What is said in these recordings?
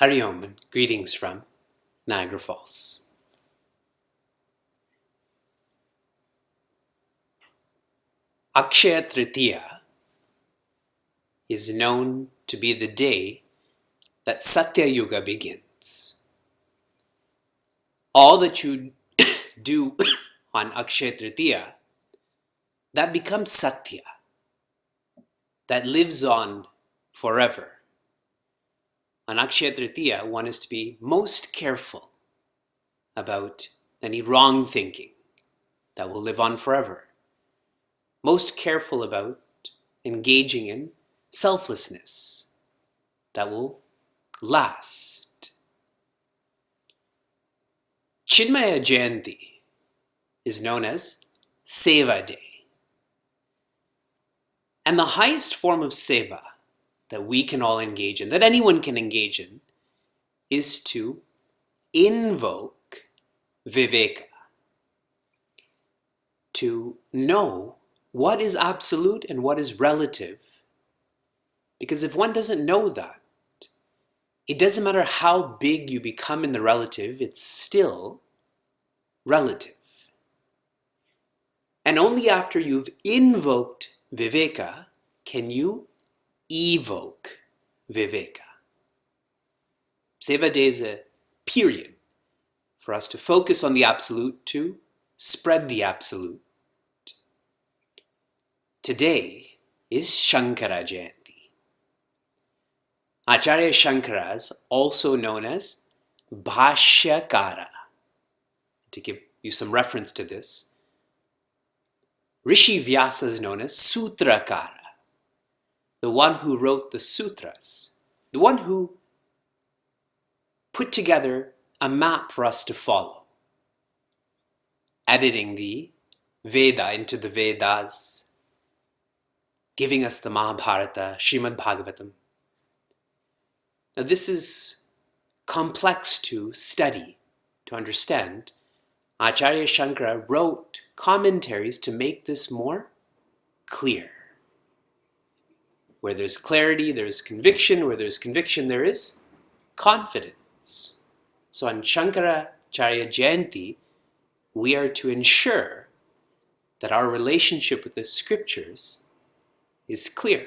Hari Om and greetings from Niagara Falls. Akshaya Tritiya is known to be the day that Satya Yuga begins. All that you do on Akshaya Tritiya, that becomes Satya, that lives on forever. On Akshaya Tritiya, one is to be most careful about any wrong thinking that will live on forever. Most careful about engaging in selflessness that will last. Chinmaya Jayanti is known as Seva Day. And the highest form of seva that we can all engage in, that anyone can engage in, is to invoke Viveka, to know what is absolute and what is relative. Because if one doesn't know that, it doesn't matter how big you become in the relative, it's still relative. And only after you've invoked Viveka can you evoke Viveka. Seva Day is a period for us to focus on the absolute, to spread the absolute. Today is Shankara Jayanti. Acharya Shankara is also known as Bhashyakara. To give you some reference to this, Rishi Vyasa is known as Sutrakara, the one who wrote the sutras, the one who put together a map for us to follow, editing the Veda into the Vedas, giving us the Mahabharata, Srimad Bhagavatam. Now this is complex to study, to understand. Acharya Shankara wrote commentaries to make this more clear. Where there's clarity, there's conviction. Where there's conviction, there is confidence. So on Shankaracharya Jayanti, we are to ensure that our relationship with the scriptures is clear.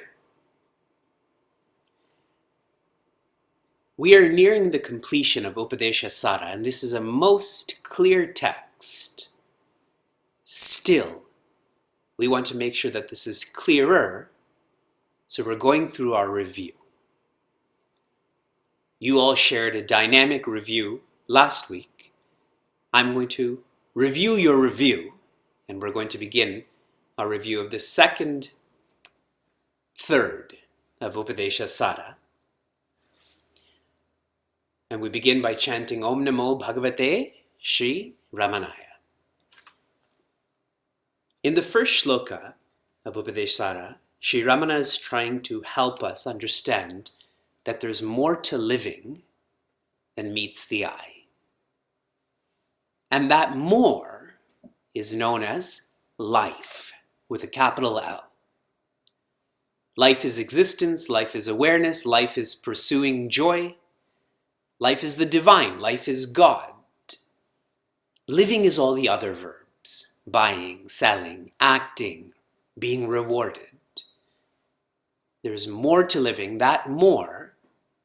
We are nearing the completion of Upadesha Sara, and this is a most clear text. Still, we want to make sure that this is clearer, so we're going through our review. You all shared a dynamic review last week. I'm going to review your review, and we're going to begin our review of the third of Upadesha Sara. And we begin by chanting Om Namo Bhagavate Shri Ramanaya. In the first shloka of Upadesha Sara, Shri Ramana is trying to help us understand that there's more to living than meets the eye. And that more is known as life, with a capital L. Life is existence, life is awareness, life is pursuing joy, life is the divine, life is God. Living is all the other verbs: buying, selling, acting, being rewarded. There's more to living. That more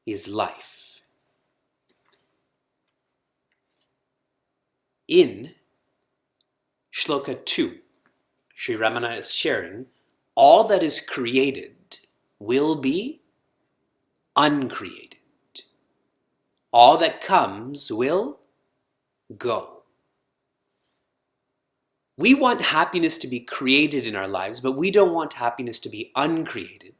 is life. In Shloka 2, Sri Ramana is sharing all that is created will be uncreated. All that comes will go. We want happiness to be created in our lives, but we don't want happiness to be uncreated.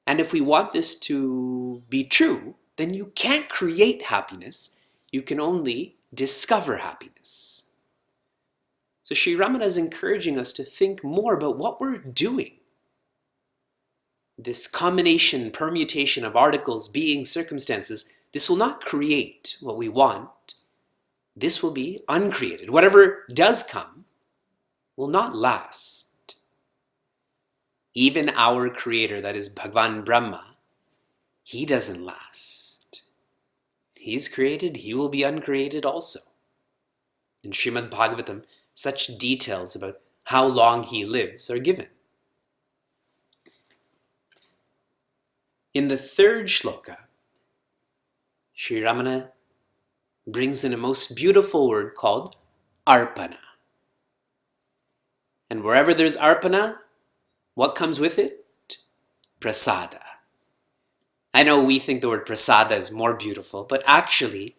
And if we want this to be true, then you can't create happiness. You can only discover happiness. So Sri Ramana is encouraging us to think more about what we're doing. This combination, permutation of articles, beings, circumstances, this will not create what we want. This will be uncreated. Whatever does come will not last. Even our creator, that is Bhagavan Brahma, he doesn't last. He's created, he will be uncreated also. In Srimad Bhagavatam, such details about how long he lives are given. In the third shloka, Sri Ramana brings in a most beautiful word called arpana. And wherever there's arpana, what comes with it? Prasada. I know we think the word prasada is more beautiful, but actually,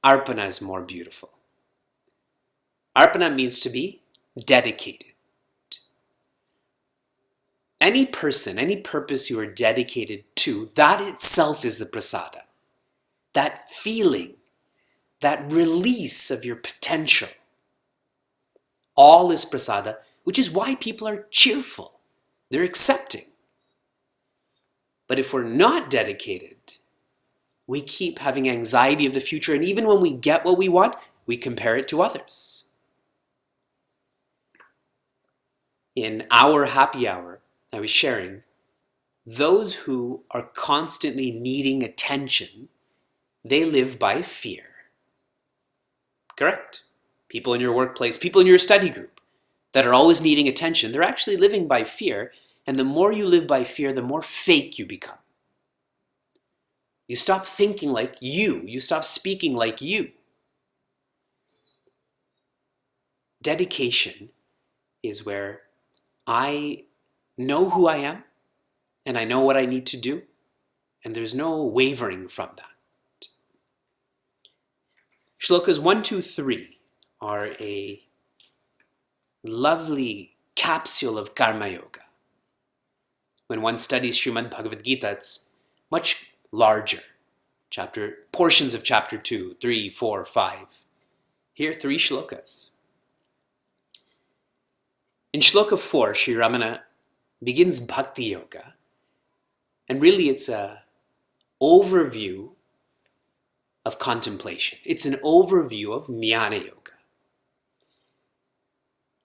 arpana is more beautiful. Arpana means to be dedicated. Any person, any purpose you are dedicated to, that itself is the prasada. That feeling, that release of your potential. All is prasada, which is why people are cheerful. They're accepting. But if we're not dedicated, we keep having anxiety of the future, and even when we get what we want, we compare it to others. In our happy hour, I was sharing, those who are constantly needing attention, they live by fear. Correct? People in your workplace, people in your study group that are always needing attention, they're actually living by fear. And the more you live by fear, the more fake you become. You stop thinking like you. You stop speaking like you. Dedication is where I know who I am and I know what I need to do, and there's no wavering from that. Shlokas 1, 2, 3 are a lovely capsule of karma yoga. When one studies Srimad Bhagavad Gita, it's much larger. Portions of chapter 2, 3, 4, 5. Here, 3 shlokas. In shloka 4, Sri Ramana begins bhakti yoga. And really it's an overview of contemplation. It's an overview of jnana yoga.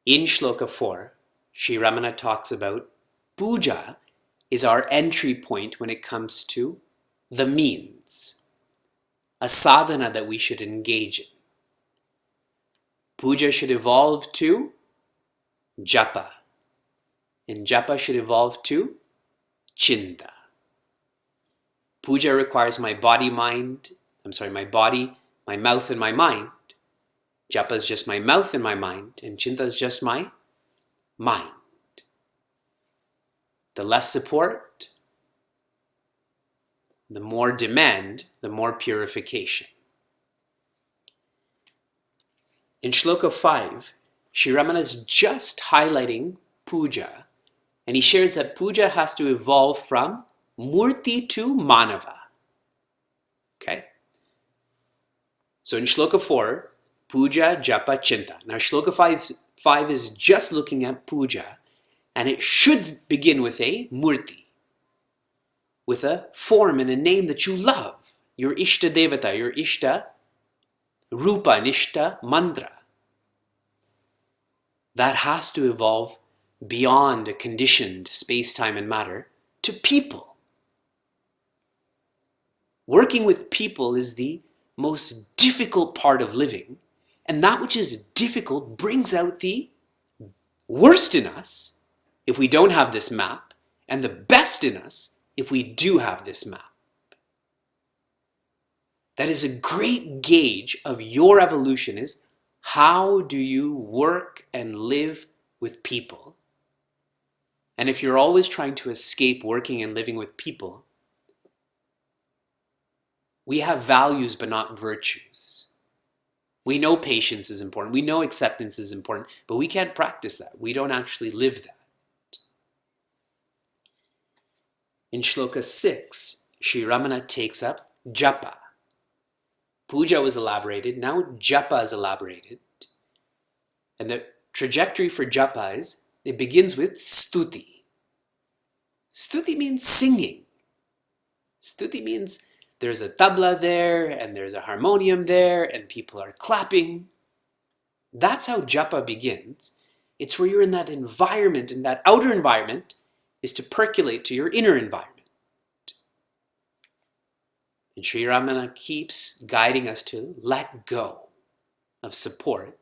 In shloka 4, Sri Ramana talks about puja is our entry point when it comes to the means, a sadhana that we should engage in. Puja should evolve to japa, and japa should evolve to chinta. Puja requires my body, my mouth, and my mind. Japa is just my mouth and my mind, and chinta is just my mind. The less support, the more demand, the more purification. In shloka 5, Sri Ramana is just highlighting puja, and he shares that puja has to evolve from murti to manava. Okay? So in shloka 4, puja, japa, chinta. Now shloka 5 is just looking at puja, and it should begin with a murti, with a form and a name that you love, your ishta devata, your ishta rupa, and ishta mantra. That has to evolve beyond a conditioned space, time, and matter to people. Working with people is the most difficult part of living, and that which is difficult brings out the worst in us if we don't have this map, and the best in us if we do have this map. That is a great gauge of your evolution, is how do you work and live with people? And if you're always trying to escape working and living with people, we have values but not virtues. We know patience is important, we know acceptance is important, but we can't practice that. We don't actually live that. In shloka 6, Sri Ramana takes up japa. Puja was elaborated, now japa is elaborated. And the trajectory for japa is, it begins with stuti. Stuti means singing. Stuti means there's a tabla there, and there's a harmonium there, and people are clapping. That's how japa begins. It's where you're in that environment, and that outer environment is to percolate to your inner environment. And Sri Ramana keeps guiding us to let go of support.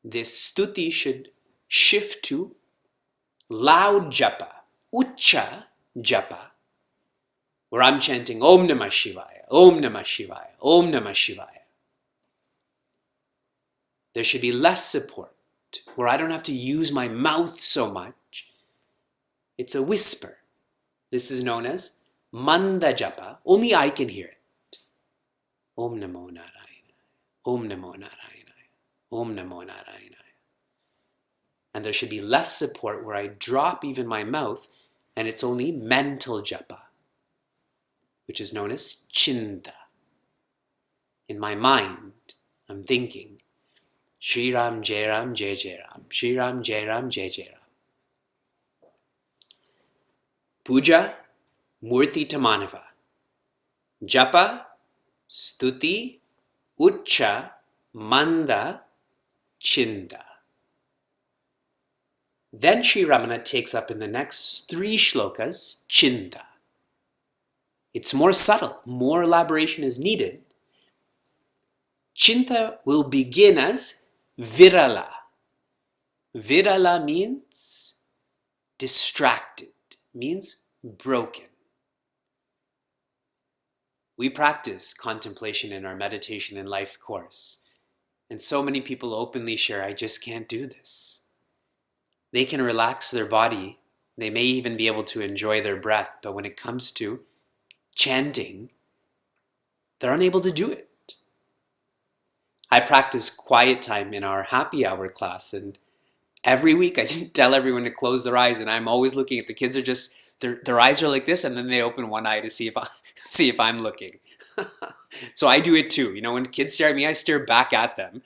This stuti should shift to loud japa, ucha japa, where I'm chanting Om Namah Shivaya, Om Namah Shivaya, Om Namah Shivaya. There should be less support, where I don't have to use my mouth so much. It's a whisper. This is known as manda japa. Only I can hear it. Om Namo Narayana, Om Namo Narayana, Om Namo Narayana. And there should be less support where I drop even my mouth and it's only mental japa, which is known as chinta. In my mind, I'm thinking, Shri Ram, Jai Ram, Jai Jai Ram, Shri Ram, Jai Ram, Jai Jai Ram. Puja, Murti Tamanava. Japa, Stuti, Ucha, Manda, Chinda. Then Sri Ramana takes up in the next 3 shlokas, Chinta. It's more subtle, more elaboration is needed. Chinta will begin as virala. Virala means distracted, means broken. We practice contemplation in our meditation and life course, and so many people openly share, I just can't do this. They can relax their body, they may even be able to enjoy their breath, but when it comes to chanting, they're unable to do it. I practice quiet time in our happy hour class, and every week I tell everyone to close their eyes, and I'm always looking at the kids are just, their eyes are like this, and then they open one eye to see if I'm looking. So I do it too. When kids stare at me, I stare back at them.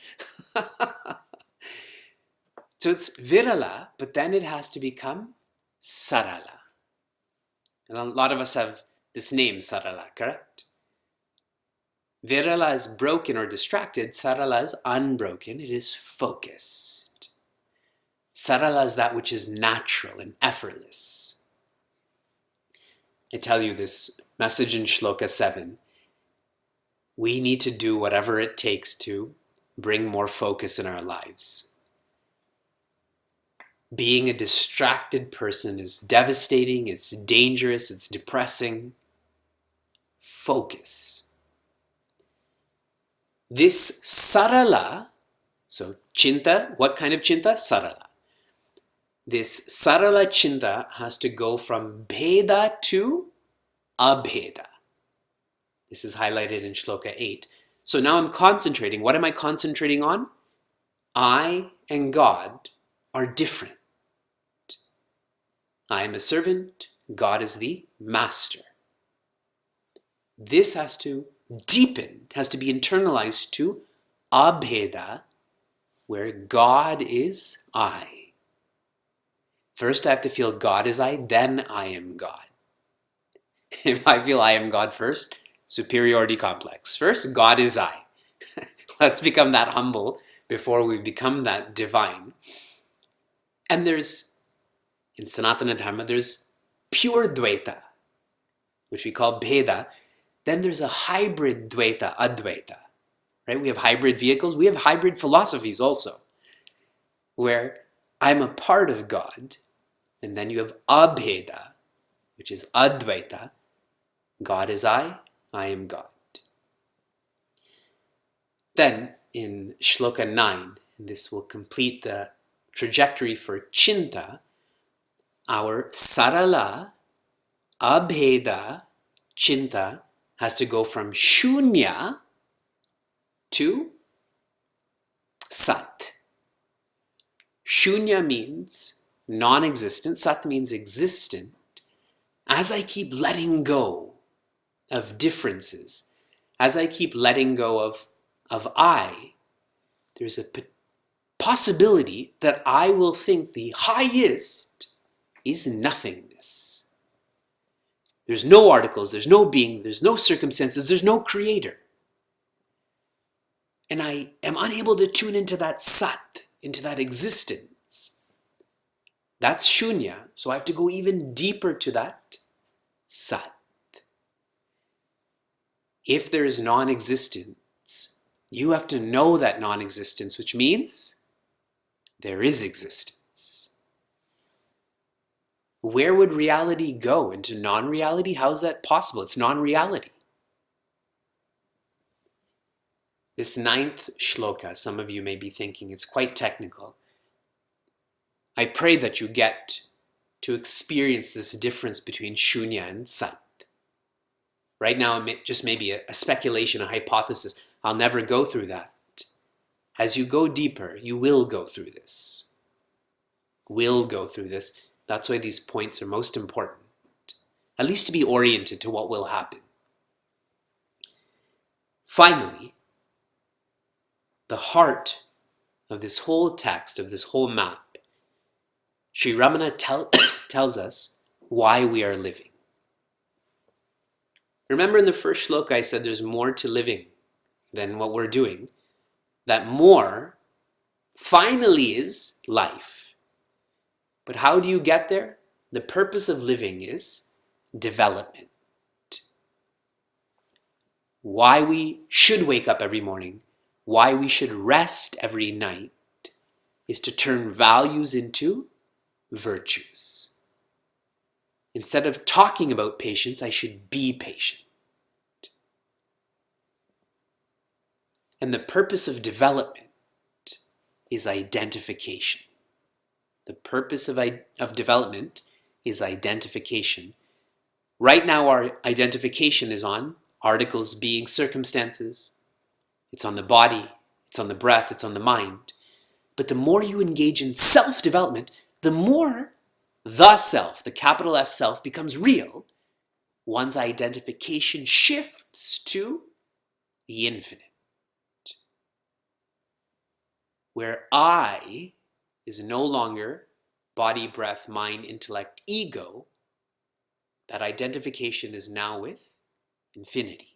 So it's virala, but then it has to become sarala. And a lot of us have this name, sarala, correct? Virala is broken or distracted. Sarala is unbroken. It is focused. Sarala is that which is natural and effortless. I tell you this message in Shloka 7. We need to do whatever it takes to bring more focus in our lives. Being a distracted person is devastating, it's dangerous, it's depressing. Focus. This sarala, so chinta, what kind of chinta? Sarala. This sarala chinta has to go from bheda to abheda. This is highlighted in Shloka 8. So now I'm concentrating. What am I concentrating on? I and God are different. I am a servant, God is the master. This has to deepen, has to be internalized to abheda, where God is I. First I have to feel God is I, then I am God. If I feel I am God first, superiority complex. First, God is I. Let's become that humble before we become that divine. And in Sanatana Dharma, there's pure Dvaita, which we call Bheda. Then there's a hybrid Dvaita, Advaita. Right? We have hybrid vehicles. We have hybrid philosophies also, where I'm a part of God. And then you have Abheda, which is Advaita. God is I am God. Then in Shloka 9, and this will complete the trajectory for Chinta, our sarala, abheda, chinta has to go from shunya to sat. Shunya means non-existent, sat means existent. As I keep letting go of differences, as I keep letting go of I, there's a possibility that I will think the highest is nothingness. There's no articles, there's no being, there's no circumstances, there's no creator. And I am unable to tune into that sat, into that existence. That's shunya, so I have to go even deeper to that sat. If there is non-existence, you have to know that non-existence, which means there is existence. Where would reality go? Into non-reality? How is that possible? It's non-reality. This 9th shloka, some of you may be thinking it's quite technical. I pray that you get to experience this difference between shunya and sat. Right now, it just may be a speculation, a hypothesis. I'll never go through that. As you go deeper, you will go through this. Will go through this. That's why these points are most important. At least to be oriented to what will happen. Finally, the heart of this whole text, of this whole map, Sri Ramana tells us why we are living. Remember in the first shloka I said there's more to living than what we're doing. That more finally is life. But how do you get there? The purpose of living is development. Why we should wake up every morning, why we should rest every night, is to turn values into virtues. Instead of talking about patience, I should be patient. And the purpose of development is identification. The purpose of development is identification. Right now, our identification is on articles, being, circumstances. It's on the body, it's on the breath, it's on the mind. But the more you engage in self-development, the more the self, the capital S self, becomes real. One's identification shifts to the infinite. Where I is no longer body, breath, mind, intellect, ego, that identification is now with infinity.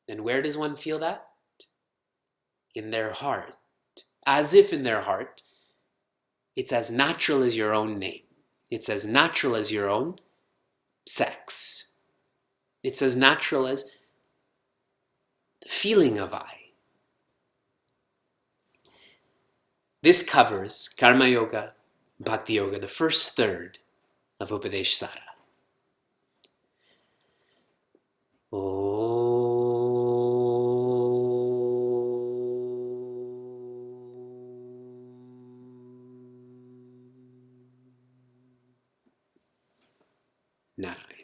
And where does one feel that? In their heart. As if in their heart, it's as natural as your own name. It's as natural as your own sex. It's as natural as the feeling of I. This covers Karma Yoga, Bhakti Yoga, the first third of Upadesha Sara. Narayana.